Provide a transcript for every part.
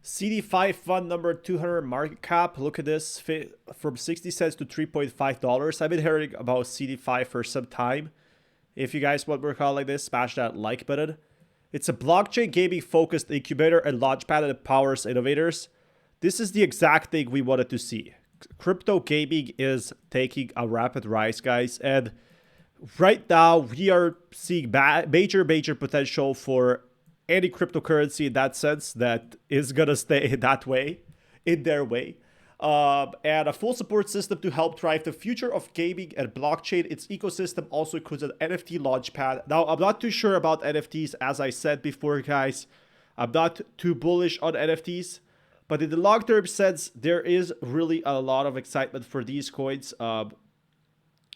CD5 fund number 200 market cap. Look at this, from 60 cents to $3.5. I've been hearing about CD5 for some time. If you guys want more content like this, smash that like button. It's a blockchain gaming focused incubator and launchpad that empowers innovators. This is the exact thing we wanted to see. Crypto gaming is taking a rapid rise, guys, and right now we are seeing major potential for any cryptocurrency in that sense that is gonna stay that way, in their way. And a full support system to help drive the future of gaming and blockchain. Its ecosystem also includes an NFT launchpad. Now, I'm not too sure about NFTs, as I said before, guys. I'm not too bullish on NFTs, but in the long-term sense, there is really a lot of excitement for these coins.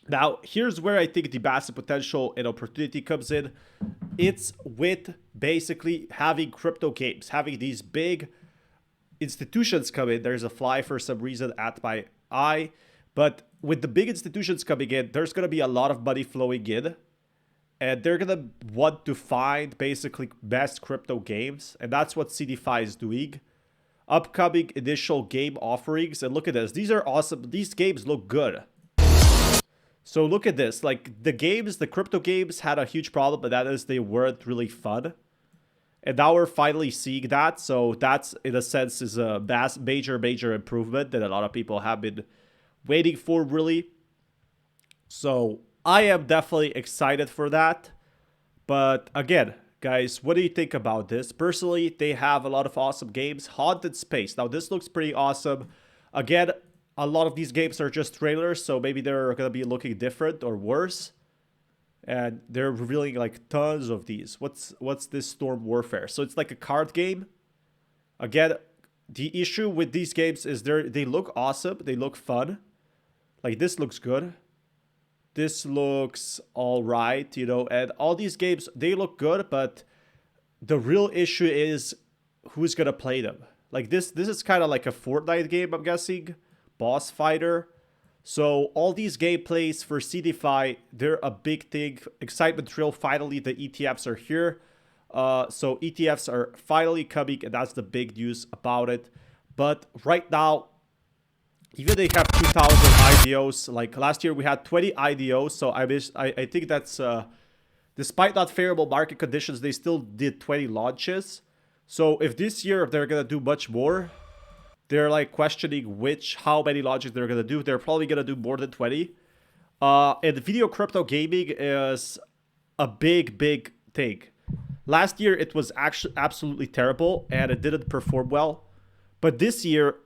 Now, here's where I think the massive potential and opportunity comes in. It's with basically having crypto games, having these big institutions come in. There's a fly for some reason at my eye. But with the big institutions coming in, there's going to be a lot of money flowing in. And they're going to want to find basically best crypto games. And that's what CD5 is doing. Upcoming initial game offerings. And look at this. These are awesome. These games look good. So look at this, like the games, the crypto games had a huge problem, but that is they weren't really fun. And now we're finally seeing that. So that's, in a sense, is a major improvement that a lot of people have been waiting for, really. So I am definitely excited for that. But again, guys, what do you think about this? Personally, they have a lot of awesome games. Haunted Space. Now, this looks pretty awesome. Again, a lot of these games are just trailers, so maybe they're going to be looking different or worse. And they're revealing like tons of these. What's this Storm Warfare? So it's like a card game. Again, the issue with these games is they look awesome. They look fun. Like this looks good. This looks all right, you know. And all these games, they look good, but the real issue is who's going to play them. Like this is kind of like a Fortnite game, I'm guessing. Boss fighter. So all these gameplays for CD5, they're a big thing. Excitement thrill. Finally, the ETFs are here. So ETFs are finally coming, and that's the big news about it. But right now, even they have 2,000 IDOs. Like last year, we had 20 IDOs. So I think that's despite not favorable market conditions, they still did 20 launches. So if this year they're gonna do much more. They're like questioning how many launches they're going to do. They're probably going to do more than 20. And video crypto gaming is a big thing. Last year, it was actually absolutely terrible and it didn't perform well. But this year,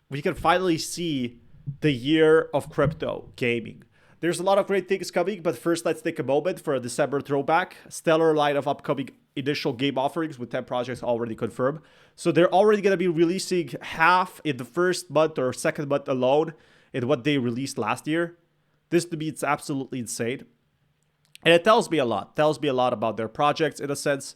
we can finally see the year of crypto gaming. There's a lot of great things coming, but first let's take a moment for a December throwback. Stellar line of upcoming initial game offerings with 10 projects already confirmed. So they're already going to be releasing half in the first month or second month alone in what they released last year. This to me, it's absolutely insane. And it tells me a lot. Tells me a lot about their projects in a sense.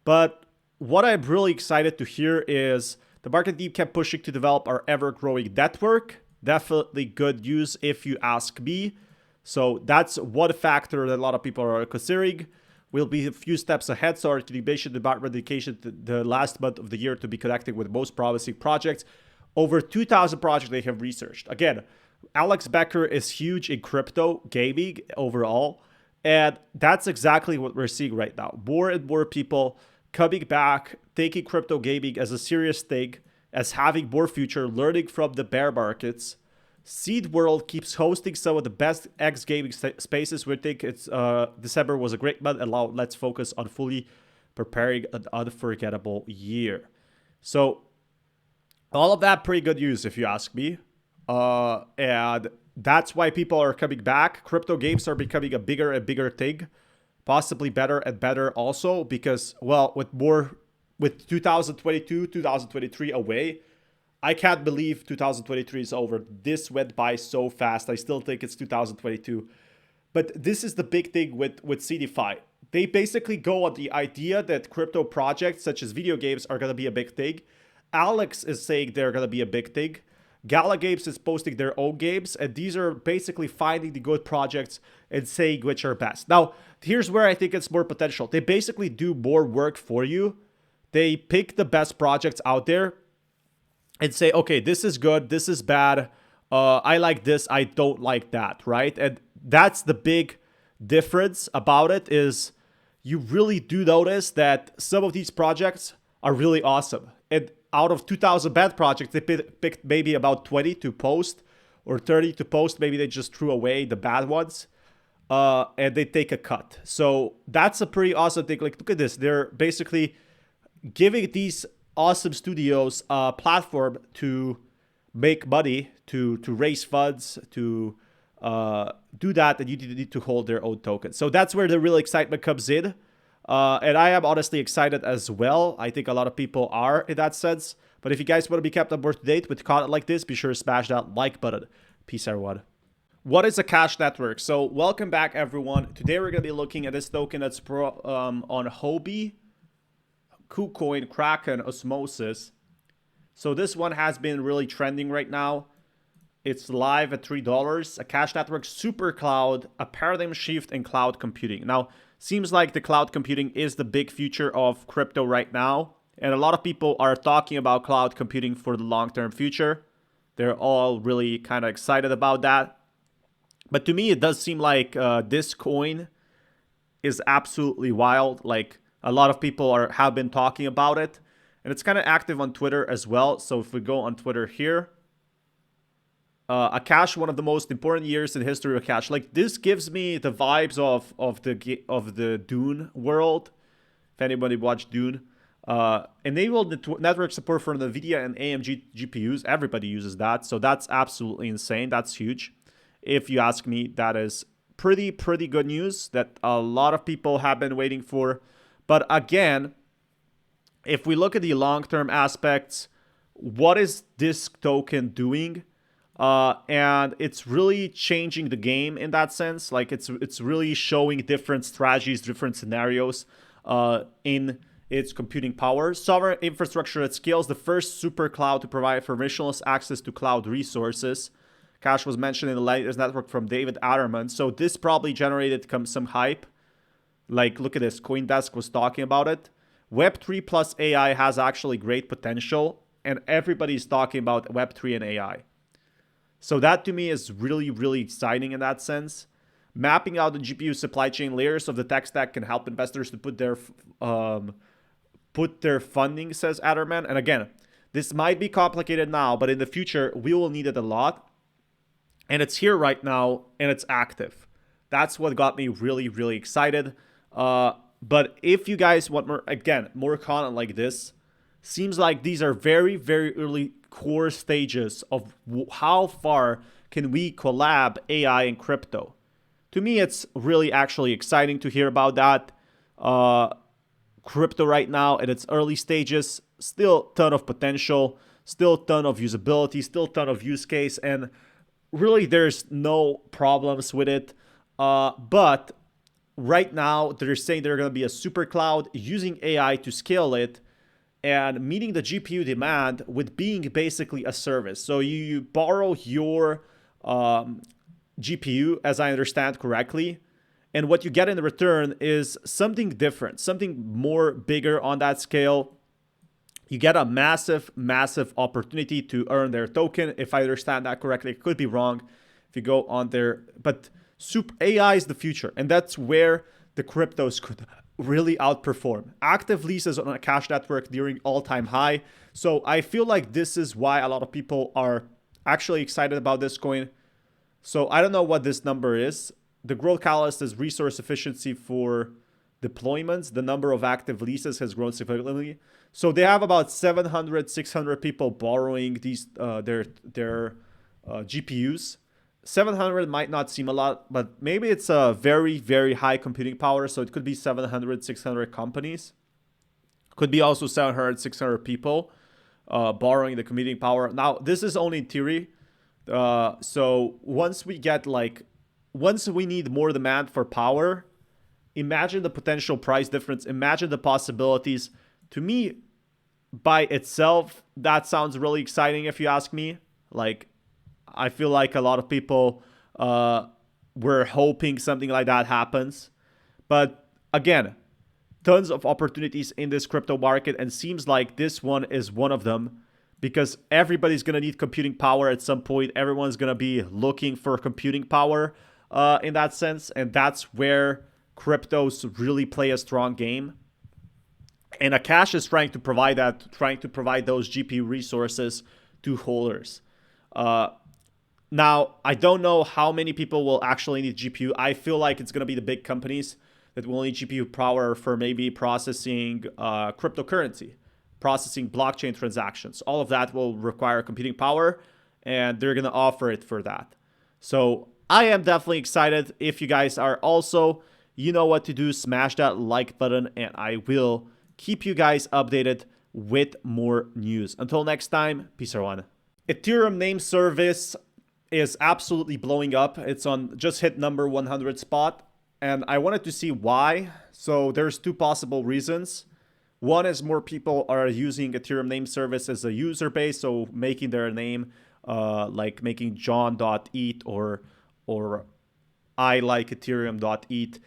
But what I'm really excited to hear is the market team kept pushing to develop our ever-growing network. Definitely good news if you ask me. So that's one factor that a lot of people are considering. We'll be a few steps ahead, so our incubation department dedication to the last month of the year to be connecting with most promising projects. Over 2,000 projects they have researched. Again, Alex Becker is huge in crypto gaming overall, and that's exactly what we're seeing right now. More and more people coming back, taking crypto gaming as a serious thing, as having more future, learning from the bear markets. Seed World keeps hosting some of the best X gaming spaces. We think it's December was a great month, and now let's focus on fully preparing an unforgettable year. So all of that pretty good news if you ask me. And that's why people are coming back. Crypto games are becoming a bigger and bigger thing, possibly better and better also because, well, with 2022, 2023 away, I can't believe 2023 is over. This went by so fast. I still think it's 2022. But this is the big thing with CD5. They basically go on the idea that crypto projects such as video games are going to be a big thing. Alex is saying they're going to be a big thing. Gala Games is posting their own games. And these are basically finding the good projects and saying which are best. Now, here's where I think it's more potential. They basically do more work for you. They pick the best projects out there. and say, okay, this is good, this is bad, I like this, I don't like that, right? And that's the big difference about it, is you really do notice that some of these projects are really awesome. And out of 2,000 bad projects, they picked maybe about 20 to post or 30 to post. Maybe they just threw away the bad ones, and they take a cut. So that's a pretty awesome thing. Like, look at this. They're basically giving these awesome studios a platform to make money, to raise funds, to do that, and you need to hold their own token. So that's where the real excitement comes in. And I am honestly excited as well. I think a lot of people are in that sense. But if you guys want to be kept up to date with content like this, be sure to smash that like button. Peace, everyone. What is a cash network? So welcome back, everyone. Today we're going to be looking at this token that's on Huobi, KuCoin, Kraken, Osmosis. So this one has been really trending right now. It's live at $3. A cash network, super cloud, a paradigm shift in cloud computing. Now, seems like the cloud computing is the big future of crypto right now. And a lot of people are talking about cloud computing for the long-term future. They're all really kind of excited about that. But to me, it does seem like this coin is absolutely wild. Like, a lot of people have been talking about it. And it's kind of active on Twitter as well. So if we go on Twitter here, Akash, one of the most important years in the history of Akash. Like, this gives me the vibes of the Dune world. If anybody watched Dune, enabled the network support for NVIDIA and AMD GPUs. Everybody uses that, so that's absolutely insane. That's huge. If you ask me, that is pretty good news that a lot of people have been waiting for. But again, if we look at the long-term aspects, what is this token doing? And it's really changing the game in that sense. Like, it's really showing different strategies, different scenarios in its computing power. Sovereign infrastructure that scales, the first super cloud to provide permissionless access to cloud resources. Cash was mentioned in the latest network from David Atterman. So this probably generated some hype. Like, look at this. CoinDesk was talking about it. Web3 plus AI has actually great potential, and everybody's talking about Web3 and AI. So that to me is really exciting in that sense. Mapping out the GPU supply chain layers of the tech stack can help investors to put their funding, says Atterman. And again, this might be complicated now, but in the future, we will need it a lot. And it's here right now, and it's active. That's what got me really excited. But if you guys want more content like this, seems like these are very early core stages of how far can we collab AI and crypto. To me, it's really actually exciting to hear about that. Crypto right now at its early stages, still ton of potential, still ton of usability, still ton of use case, and really there's no problems with it. But right now they're saying they're going to be a super cloud using AI to scale it and meeting the GPU demand with being basically a service. So you borrow your GPU, as I understand correctly, and what you get in return is something different, something more bigger on that scale. You get a massive opportunity to earn their token, if I understand that correctly. It could be wrong if you go on there, but AI is the future, and that's where the cryptos could really outperform. Active leases on a cash network during all-time high. So I feel like this is why a lot of people are actually excited about this coin. So I don't know what this number is. The growth catalyst is resource efficiency for deployments. The number of active leases has grown significantly. So they have about 700, 600 people borrowing these their GPUs. 700 might not seem a lot, but maybe it's a very high computing power. So it could be 700, 600 companies. Could be also 700, 600 people borrowing the computing power. Now, this is only in theory. So once we need more demand for power, imagine the potential price difference. Imagine the possibilities. To me, by itself, that sounds really exciting if you ask me. Like, I feel like a lot of people were hoping something like that happens. But again, tons of opportunities in this crypto market, and seems like this one is one of them, because everybody's going to need computing power at some point. Everyone's going to be looking for computing power in that sense. And that's where cryptos really play a strong game. And Akash is trying to provide that, trying to provide those GPU resources to holders. Now, I don't know how many people will actually need GPU. I feel like it's going to be the big companies that will need GPU power for maybe processing cryptocurrency, processing blockchain transactions. All of that will require computing power, and they're going to offer it for that. So I am definitely excited. If you guys are also, you know what to do. Smash that like button, and I will keep you guys updated with more news. Until next time, peace everyone. Ethereum name service is absolutely blowing up. It's on just hit number 100 spot, and I wanted to see why. So there's two possible reasons. One is more people are using Ethereum name service as a user base, so making their name like making john.eth or I like ethereum.eth,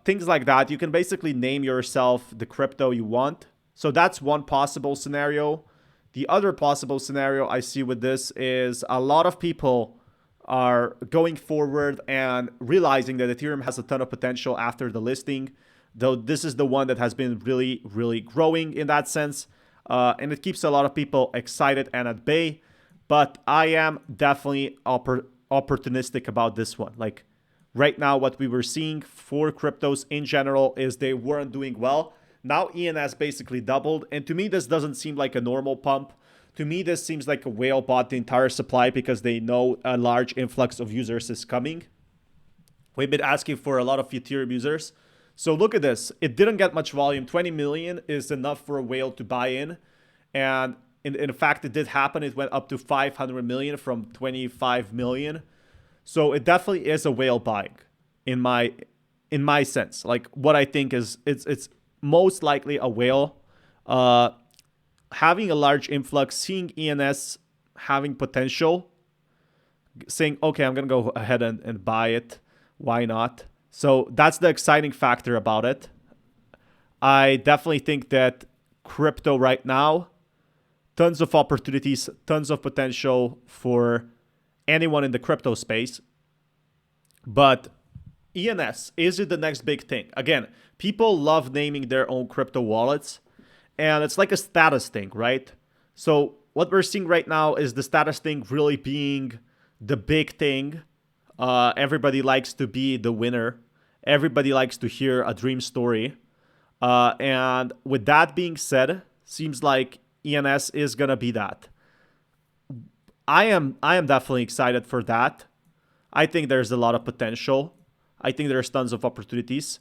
things like that. You can basically name yourself the crypto you want. So that's one possible scenario. The other possible scenario I see with this is a lot of people are going forward and realizing that Ethereum has a ton of potential after the listing, though this is the one that has been really, really growing in that sense. And it keeps a lot of people excited and at bay. But I am definitely opportunistic about this one. Like right now, what we were seeing for cryptos in general is they weren't doing well. Now ENS basically doubled, and to me this doesn't seem like a normal pump. To me this seems like a whale bought the entire supply because they know a large influx of users is coming. We've been asking for a lot of Ethereum users. So look at this. It didn't get much volume. 20 million is enough for a whale to buy in. And in fact, it did happen. It went up to 500 million from 25 million. So it definitely is a whale buying in my sense. Like what I think is it's most likely a whale having a large influx, seeing ENS having potential, saying, okay, I'm going to go ahead and buy it. Why not? So that's the exciting factor about it. I definitely think that crypto right now, tons of opportunities, tons of potential for anyone in the crypto space. But ENS, is it the next big thing? Again, people love naming their own crypto wallets, and it's like a status thing, right? So what we're seeing right now is the status thing really being the big thing. Everybody likes to be the winner. Everybody likes to hear a dream story. And with that being said, seems like ENS is gonna be that. I am definitely excited for that. I think there's a lot of potential. I think there's tons of opportunities.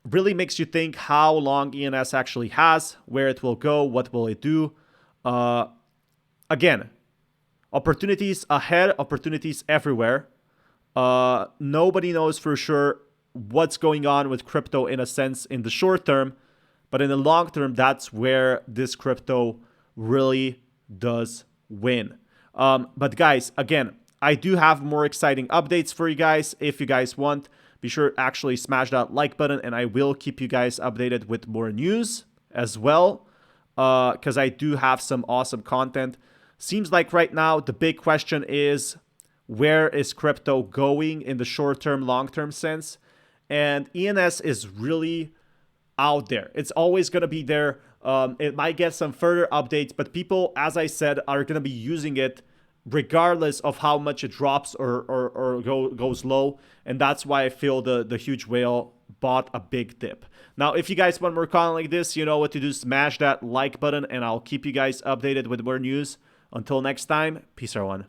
Really makes you think how long ENS actually has, where it will go, what will it do. Again, opportunities ahead, opportunities everywhere. Nobody knows for sure what's going on with crypto in a sense in the short term, but in the long term, that's where this crypto really does win. But guys, again, I do have more exciting updates for you guys. If you guys want, be sure to actually smash that like button, and I will keep you guys updated with more news as well, because I do have some awesome content. Seems like right now the big question is, where is crypto going in the short-term, long-term sense? And ENS is really out there. It's always going to be there. It might get some further updates, but people, as I said, are going to be using it regardless of how much it drops or goes low. And that's why I feel the huge whale bought a big dip. Now, if you guys want more content like this, you know what to do. Smash that like button, and I'll keep you guys updated with more news. Until next time, peace everyone.